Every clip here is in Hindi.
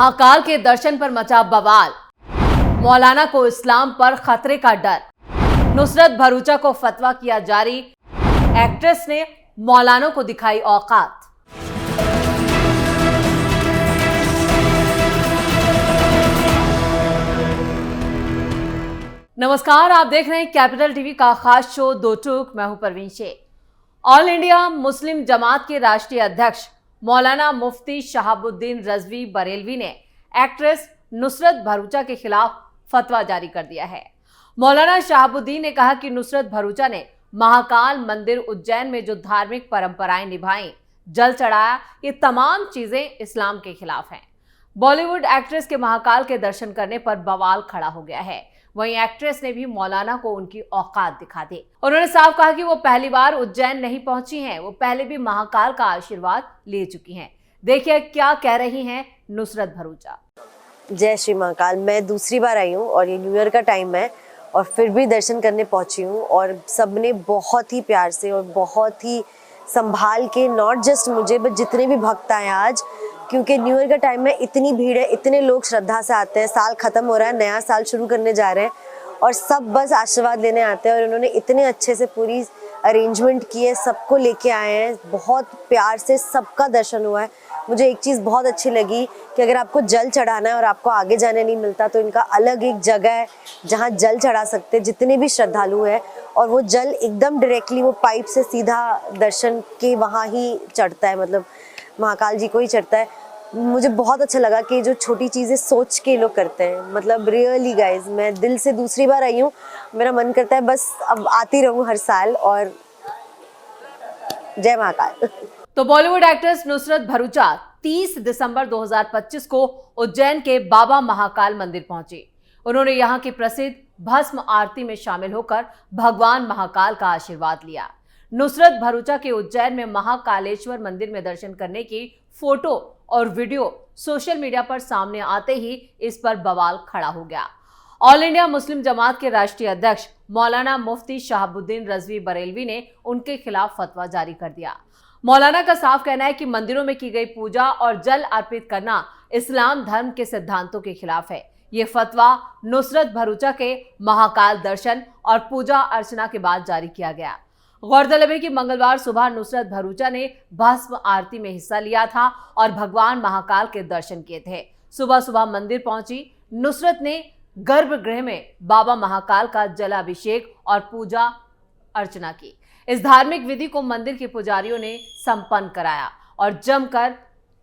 महाकाल के दर्शन पर मचा बवाल। मौलाना को इस्लाम पर खतरे का डर। नुसरत भरूचा को फतवा किया जारी। एक्ट्रेस ने मौलानों को दिखाई औकात। नमस्कार, आप देख रहे हैं कैपिटल टीवी का खास शो दो टूक। मैं हूं Parveen Sheikh. All India Muslim Jamaat के राष्ट्रीय अध्यक्ष मौलाना मुफ्ती शहाबुद्दीन रजवी बरेलवी ने एक्ट्रेस नुसरत भरूचा के खिलाफ फतवा जारी कर दिया है। मौलाना शहाबुद्दीन ने कहा कि नुसरत भरूचा ने महाकाल मंदिर उज्जैन में जो धार्मिक परंपराएं निभाई, जल चढ़ाया, ये तमाम चीजें इस्लाम के खिलाफ हैं। बॉलीवुड एक्ट्रेस के महाकाल के दर्शन करने पर बवाल खड़ा हो गया है। वहीं एक्ट्रेस ने भी मौलाना को उनकी औकात दिखा दी। उन्होंने साफ कहा कि वो पहली बार उज्जैन नहीं पहुंची हैं, वो पहले भी महाकाल का आशीर्वाद ले चुकी हैं। देखिए क्या कह रही हैं नुसरत भरूचा। जय श्री महाकाल। मैं दूसरी बार आई हूँ और ये न्यू ईयर का टाइम है और फिर भी दर्शन करने पहुंची हूँ और सबने बहुत ही प्यार से और बहुत ही संभाल के, नॉट जस्ट मुझे बट जितने भी भक्त आए आज, क्योंकि न्यू ईयर का टाइम में इतनी भीड़ है, इतने लोग श्रद्धा से आते हैं। साल खत्म हो रहा है, नया साल शुरू करने जा रहे हैं और सब बस आशीर्वाद लेने आते हैं और उन्होंने इतने अच्छे से पूरी अरेंजमेंट की है, सबको लेके आए हैं, बहुत प्यार से सबका दर्शन हुआ है। मुझे एक चीज़ बहुत अच्छी लगी कि अगर आपको जल चढ़ाना है और आपको आगे जाने नहीं मिलता तो इनका अलग एक जगह है जहाँ जल चढ़ा सकते हैं जितने भी श्रद्धालु हैं, और वो जल एकदम डायरेक्टली वो पाइप से सीधा दर्शन के वहाँ ही चढ़ता है, मतलब महाकाल जी को ही चढ़ता है। मुझे बहुत अच्छा लगा कि जो छोटी चीज़ें सोच के लोग करते हैं, मतलब रियली गाइज, मैं दिल से दूसरी बार आई हूँ। मेरा मन करता है बस अब आती रहूँ हर साल। और जय महाकाल। तो बॉलीवुड एक्ट्रेस नुसरत भरूचा 30 दिसंबर 2025 को उज्जैन के बाबा महाकाल मंदिर पहुंची। उन्होंने यहां की प्रसिद्ध भस्म आरती में शामिल होकर भगवान महाकाल का आशीर्वाद लिया। नुसरत भरूचा के उज्जैन में महाकालेश्वर मंदिर में दर्शन करने की फोटो और वीडियो सोशल मीडिया पर सामने आते ही इस पर बवाल खड़ा हो गया। ऑल इंडिया मुस्लिम जमात के राष्ट्रीय अध्यक्ष मौलाना मुफ्ती शहाबुद्दीन रजवी बरेलवी ने उनके खिलाफ फतवा जारी कर दिया। मौलाना का साफ कहना है कि मंदिरों में की गई पूजा और जल अर्पित करना इस्लाम धर्म के सिद्धांतों के खिलाफ है। ये फतवा नुसरत भरूचा के महाकाल दर्शन और पूजा अर्चना के बाद जारी किया गया। गौरतलब है कि मंगलवार सुबह नुसरत भरूचा ने भस्म आरती में हिस्सा लिया था और भगवान महाकाल के दर्शन किए थे। सुबह सुबह मंदिर पहुंची नुसरत ने गर्भगृह में बाबा महाकाल का जलाभिषेक और पूजा अर्चना की। इस धार्मिक विधि को मंदिर के पुजारियों ने संपन्न कराया और जमकर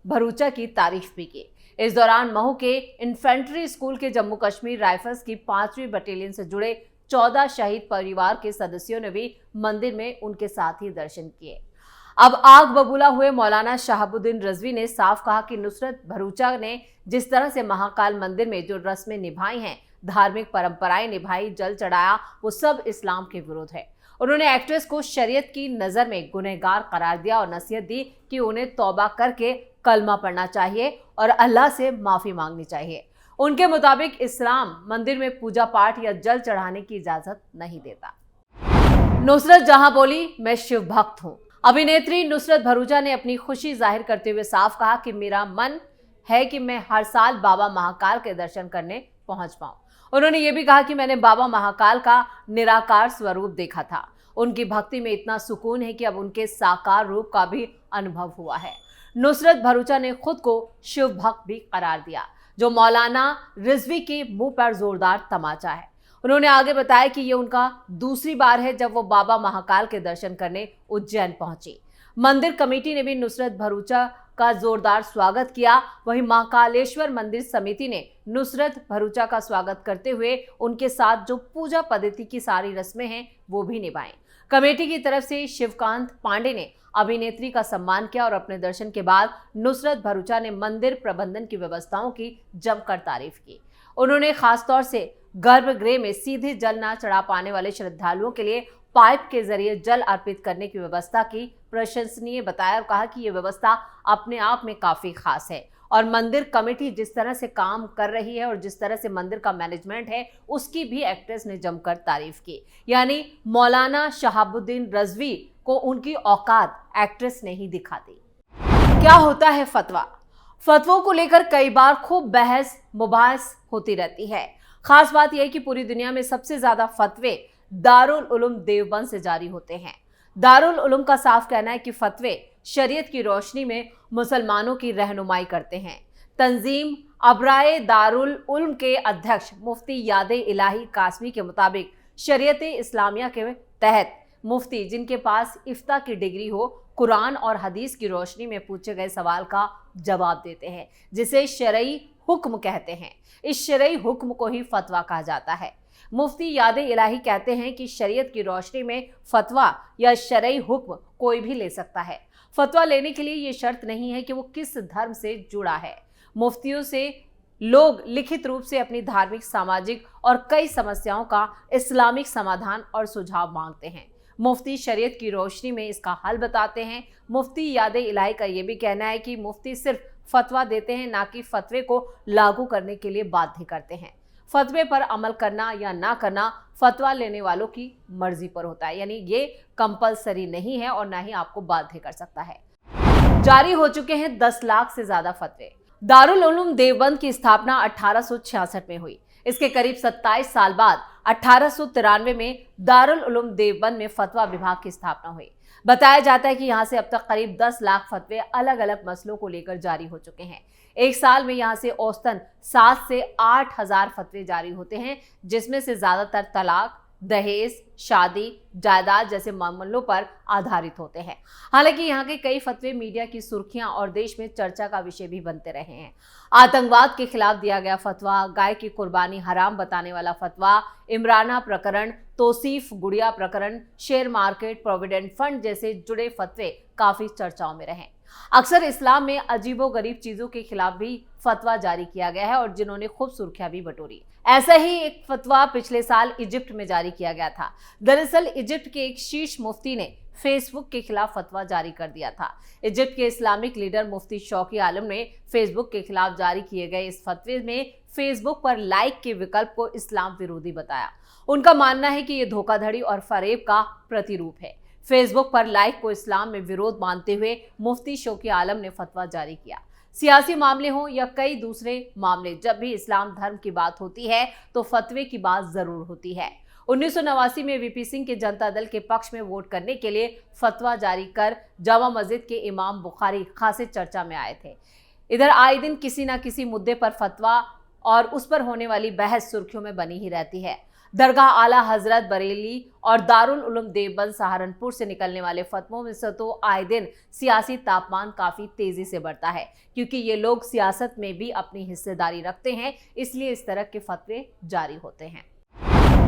भरूचा की तारीफ भी की। इस दौरान महू के इन्फेंट्री स्कूल के जम्मू कश्मीर राइफल्स की 5वीं बटालियन से जुड़े 14 शहीद परिवार के सदस्यों ने भी मंदिर में उनके साथ ही दर्शन किए। अब आग बबूला हुए मौलाना शहाबुद्दीन रजवी ने साफ कहा कि नुसरत भरूचा ने जिस तरह से महाकाल मंदिर में जो रस्में निभाई हैं, धार्मिक परंपराएं निभाई, जल चढ़ाया, वो सब इस्लाम के विरुद्ध है। उन्होंने एक्ट्रेस को शरीयत की नज़र में गुनहगार करार दिया और नसीहत दी कि उन्हें तौबा करके कलमा पढ़ना चाहिए और अल्लाह से माफ़ी मांगनी चाहिए। उनके मुताबिक इस्लाम मंदिर में पूजा पाठ या जल चढ़ाने की इजाज़त नहीं देता। नुसरत जहां बोली, मैं शिव भक्त हूं। अभिनेत्री नुसरत भरूचा ने अपनी खुशी जाहिर करते हुए साफ कहा कि मेरा मन है कि मैं हर साल बाबा महाकाल के दर्शन करने पहुंच पाऊं। उन्होंने ये भी कहा कि मैंने बाबा महाकाल का निराकार स्वरूप देखा था। उनकी भक्ति में इतना सुकून है कि अब उनके साकार रूप का भी अनुभव हुआ है। नुसरत भरूचा ने खुद को शिव भक्त भी करार दिया, जो मौलाना रिजवी के मुंह पर जोरदार तमाचा है। उन्होंने आगे बताया कि ये उनका दूसरी बार है जब वो बाबा महाकाल के दर्शन करने उज्जैन पहुंची। मंदिर कमेटी ने भी नुसरत भरूचा का जोरदार स्वागत किया। वहीं महाकालेश्वर मंदिर समिति ने नुसरत भरूचा का स्वागत करते हुए उनके साथ जो पूजा पद्धति की सारी रस्में हैं वो भी निभाई। कमेटी की तरफ से शिवकांत पांडे ने अभिनेत्री का सम्मान किया और अपने दर्शन के बाद नुसरत भरूचा ने मंदिर प्रबंधन की व्यवस्थाओं की जमकर तारीफ की। उन्होंने खासतौर से गर्भगृह में सीधे जल न चढ़ा पाने वाले श्रद्धालुओं के लिए पाइप के जरिए जल अर्पित करने की व्यवस्था की प्रशंसनीय बताया और कहा कि यह व्यवस्था अपने आप में काफी खास है और मंदिर कमेटी जिस तरह से काम कर रही है और जिस तरह से मंदिर का मैनेजमेंट है उसकी भी एक्ट्रेस ने जमकर तारीफ की। यानी मौलाना शहाबुद्दीन रजवी को उनकी औकात एक्ट्रेस ने ही दिखा दी। क्या होता है फतवा? फतवों को लेकर कई बार खूब बहस मुबाहस होती रहती है। खास बात यह है कि पूरी दुनिया में सबसे ज्यादा फतवे दारुल उलूम देवबंद से जारी होते हैं। दारुल उलूम का साफ कहना है कि फतवे शरीयत की रोशनी में मुसलमानों की रहनुमाई करते हैं। तंजीम अबराए दारुल उलूम के अध्यक्ष मुफ्ती यादे इलाही कासमी के मुताबिक शरीयत इस्लामिया के तहत मुफ्ती जिनके पास इफ्ता की डिग्री हो, कुरान और हदीस की रोशनी में पूछे गए सवाल का जवाब देते हैं, जिसे शरई हुक्म कहते हैं। इस शरई हुक्म को ही फतवा कहा जाता है। मुफ्ती यादे इलाही कहते हैं कि शरीयत की रोशनी में फतवा या शरई हुक्म कोई भी ले सकता है। फतवा लेने के लिए ये शर्त नहीं है कि वो किस धर्म से जुड़ा है। मुफ्तियों से लोग लिखित रूप से अपनी धार्मिक, सामाजिक और कई समस्याओं का इस्लामिक समाधान और सुझाव मांगते हैं। मुफ्ती शरीयत की रोशनी में इसका हल बताते हैं। मुफ्ती यादे इलाही का ये भी कहना है कि मुफ्ती सिर्फ फतवा देते हैं, ना कि फतवे को लागू करने के लिए बाध्य करते हैं। फतवे पर अमल करना या ना करना फतवा लेने वालों की मर्जी पर होता है, यानी ये कंपलसरी नहीं है और ना ही आपको बाध्य कर सकता है। जारी हो चुके हैं 10 लाख से ज्यादा फतवे। दारुल उलूम देवबंद की स्थापना 1866 में हुई। इसके करीब 27 साल बाद 1893 में दारुल उलूम देवबंद में फतवा विभाग की स्थापना हुई। बताया जाता है कि यहां से अब तक करीब 10 लाख फतवे अलग अलग मसलों को लेकर जारी हो चुके हैं। एक साल में यहां से औसतन 7 से 8 हजार फतवे जारी होते हैं, जिसमें से ज्यादातर तलाक, दहेज, शादी, जायदाद जैसे मामलों पर आधारित होते हैं। हालांकि यहाँ के कई फतवे मीडिया की सुर्खियां और देश में चर्चा का विषय भी बनते रहे हैं। आतंकवाद के खिलाफ दिया गया फतवा, गाय की कुर्बानी हराम बताने वाला फतवा, इमराना प्रकरण, तौसीफ गुड़िया प्रकरण, शेयर मार्केट, प्रोविडेंट फंड जैसे जुड़े फतवे काफी चर्चाओं में रहे। अक्सर इस्लाम में अजीबोगरीब चीजों के खिलाफ भी फतवा जारी किया गया है और जिन्होंने खूब सुर्खियां भी बटोरी। ऐसा ही एक फतवा पिछले साल इजिप्ट में जारी किया गया था। दरअसल इजिप्ट के एक शीर्ष मुफ्ती ने फेसबुक के खिलाफ फतवा जारी कर दिया था। इजिप्ट के इस्लामिक लीडर मुफ्ती शौकी आलम ने फेसबुक के खिलाफ जारी किए गए इस फतवे में फेसबुक पर लाइक के विकल्प को इस्लाम विरोधी बताया। उनका मानना है कि ये धोखाधड़ी और फरेब का प्रतिरूप है। फेसबुक पर लाइक को इस्लाम में विरोध मानते हुए मुफ्ती शौकी आलम ने फतवा जारी किया। सियासी मामले हों या कई दूसरे मामले, जब भी इस्लाम धर्म की बात होती है तो फतवे की बात जरूर होती है। 1989 में वीपी सिंह के जनता दल के पक्ष में वोट करने के लिए फतवा जारी कर जामा मस्जिद के इमाम बुखारी खासे चर्चा में आए थे। इधर आए दिन किसी न किसी मुद्दे पर फतवा और उस पर होने वाली बहस सुर्खियों में बनी ही रहती है। दरगाह आला हजरत बरेली और दारुल उलूम देवबंद सहारनपुर से निकलने वाले फतवों में से तो आए दिन सियासी तापमान काफी तेजी से बढ़ता है, क्योंकि ये लोग सियासत में भी अपनी हिस्सेदारी रखते हैं, इसलिए इस तरह के फतवे जारी होते हैं।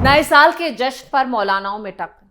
नए साल के जश्न पर मौलानाओं में टक्कर।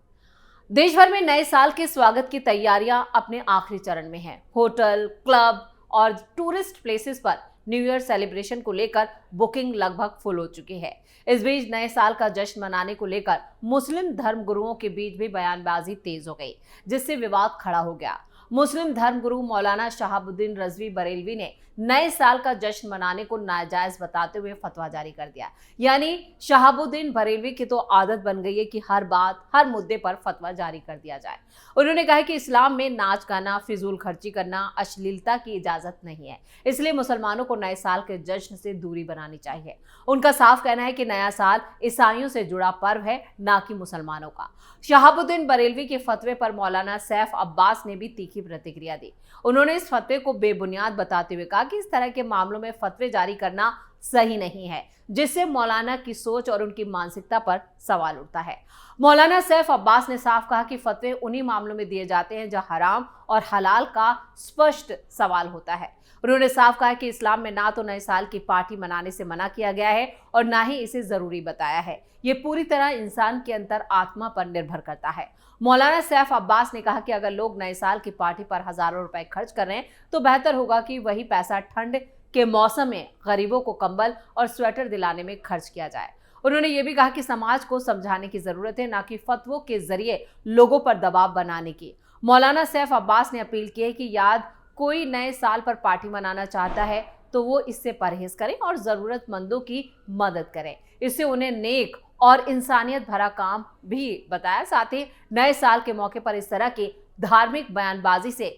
देश भर में नए साल के स्वागत की तैयारियां अपने आखिरी चरण में हैं। होटल, क्लब और टूरिस्ट प्लेसेस पर न्यू ईयर सेलिब्रेशन को लेकर बुकिंग लगभग फुल हो चुकी है। इस बीच नए साल का जश्न मनाने को लेकर मुस्लिम धर्मगुरुओं के बीच भी बयानबाजी तेज हो गई, जिससे विवाद खड़ा हो गया। मुस्लिम धर्मगुरु मौलाना शहाबुद्दीन रजवी बरेलवी ने नए साल का जश्न मनाने को नाजायज बताते हुए फतवा जारी कर दिया। यानी शहाबुद्दीन बरेलवी की तो आदत बन गई है कि हर बात, हर मुद्दे पर फतवा जारी कर दिया जाए। उन्होंने कहा कि इस्लाम में नाच गाना, फिजूल खर्ची करना, अश्लीलता की इजाजत नहीं है, इसलिए मुसलमानों को नए साल के जश्न से दूरी बनानी चाहिए। उनका साफ कहना है कि नया साल ईसाइयों से जुड़ा पर्व है, ना कि मुसलमानों का। शहाबुद्दीन बरेलवी के फतवे पर मौलाना सैफ अब्बास ने भी तीखी प्रतिक्रिया दी। उन्होंने इस फतवे को बेबुनियाद बताते हुए कहा कि इस तरह के मामलों में फतवे जारी करना सही नहीं है, जिससे मौलाना की सोच और उनकी मानसिकता पर सवाल उठता है। मौलाना सैफ अब्बास ने साफ कहा कि फतवे उन्हीं मामलों में दिए जाते हैं जहां हराम और हलाल का स्पष्ट सवाल होता है। उन्होंने साफ कहा कि इस्लाम में ना तो नए साल की पार्टी मनाने से मना किया गया है और ना ही इसे जरूरी बताया है। ये पूरी तरह इंसान के अंतर आत्मा पर निर्भर करता है। मौलाना सैफ अब्बास ने कहा कि अगर लोग नए साल की पार्टी पर हजारों रुपए खर्च कर रहे हैं तो बेहतर होगा कि वही पैसा ठंड के मौसम में गरीबों को कंबल और स्वेटर दिलाने में खर्च किया जाए। उन्होंने ये भी कहा कि समाज को समझाने की जरूरत है, ना कि फतवों के जरिए लोगों पर दबाव बनाने की। मौलाना सैफ अब्बास ने अपील की है कि कोई नए साल पर पार्टी मनाना चाहता है तो वो इससे परहेज करें और जरूरतमंदों की मदद करें। इससे उन्हें नेक और इंसानियत भरा काम भी बताया। साथ ही नए साल के मौके पर इस तरह की धार्मिक बयानबाजी से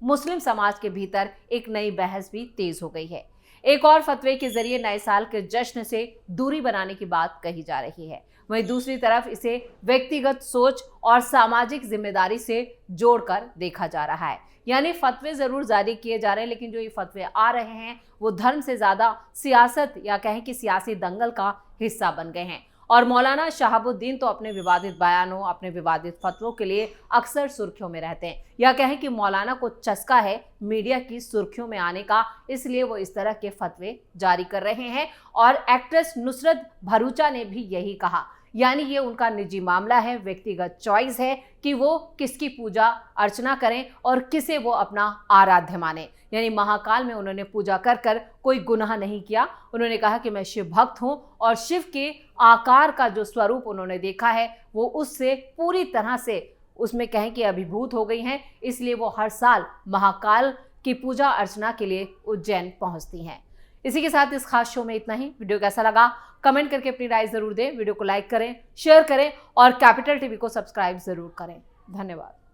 मुस्लिम समाज के भीतर एक नई बहस भी तेज हो गई है। एक और फतवे के जरिए नए साल के जश्न से दूरी बनाने की बात कही जा रही है। वहीं दूसरी तरफ इसे व्यक्तिगत सोच और सामाजिक जिम्मेदारी से जोड़कर देखा जा रहा है। यानी फतवे जरूर जारी किए जा रहे हैं, लेकिन जो ये फतवे आ रहे हैं वो धर्म से ज्यादा सियासत या कहें कि सियासी दंगल का हिस्सा बन गए हैं। और मौलाना शहाबुद्दीन तो अपने विवादित बयानों, अपने विवादित फतवों के लिए अक्सर सुर्खियों में रहते हैं, या कहें कि मौलाना को चस्का है मीडिया की सुर्खियों में आने का, इसलिए वो इस तरह के फतवे जारी कर रहे हैं। और एक्ट्रेस नुसरत भरूचा ने भी यही कहा, यानी ये उनका निजी मामला है, व्यक्तिगत चॉइस है कि वो किसकी पूजा अर्चना करें और किसे वो अपना आराध्य माने। यानी महाकाल में उन्होंने पूजा कर कर कोई गुनाह नहीं किया। उन्होंने कहा कि मैं शिव भक्त हूं और शिव के आकार का जो स्वरूप उन्होंने देखा है वो उससे पूरी तरह से उसमें कहें कि अभिभूत हो गई हैं, इसलिए वो हर साल महाकाल की पूजा अर्चना के लिए उज्जैन पहुंचती हैं। इसी के साथ इस खास शो में इतना ही। वीडियो कैसा लगा कमेंट करके अपनी राय जरूर दें, वीडियो को लाइक करें, शेयर करें और कैपिटल टीवी को सब्सक्राइब जरूर करें। धन्यवाद।